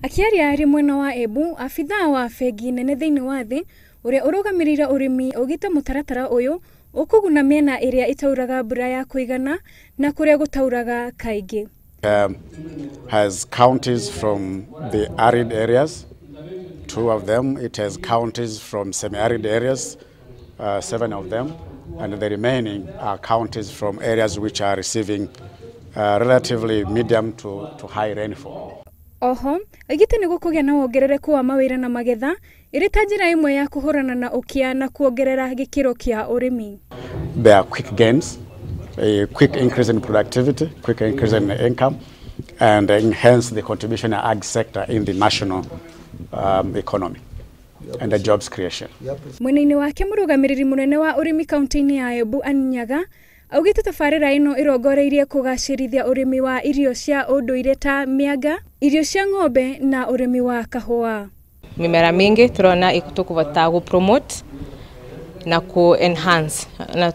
Akiaria ari mwena wa Embu, afitha wa bengi nene thiini wa thi uria urugamirira urimi ugita mutaratara uyu ukuguna miena iria itauraga mbura ya kuigana na kuria gutauraga kaingi. Has counties from the arid areas, 2 of them. It has counties from semi-arid areas, 7 of them, and the remaining are counties from areas which are receiving relatively medium to high rainfall. Oho, igite ni gukugia na wongerereku wa mawira na magetha iri ta njira imwe ya kuhurana na ukia na kuongerera gikiro kia urimi. There are quick gains, a quick increase in productivity, quick increase in income, and enhance the contribution of ag sector in the national economy and the jobs creation. Mwena-ini wake murugamiriri munene wa urimi kaunti-ini ya Embu Anyaga augite tabarira ino irongoreirie kugacirithia urimi wa irio cia unduire ta mianga, irio cia ng'ombe na urimi wa kahua. Mimera mingi turona itukuvota gu promote na ku enhance na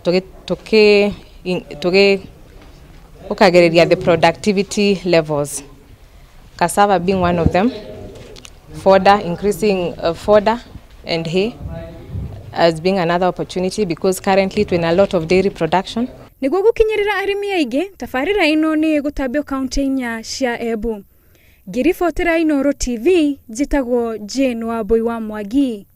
ukagereria the productivity levels. Cassava being one of them. Fodder, increasing fodder and hay as being another opportunity because currently we're in a lot of dairy production. Niguo gukinyirira arimi aingi, tabarira ino ni gutambio kaunti-ini cia Embu. Ngiribotera Inooro TV, njitagwo Jane Wambui wa Mwangi.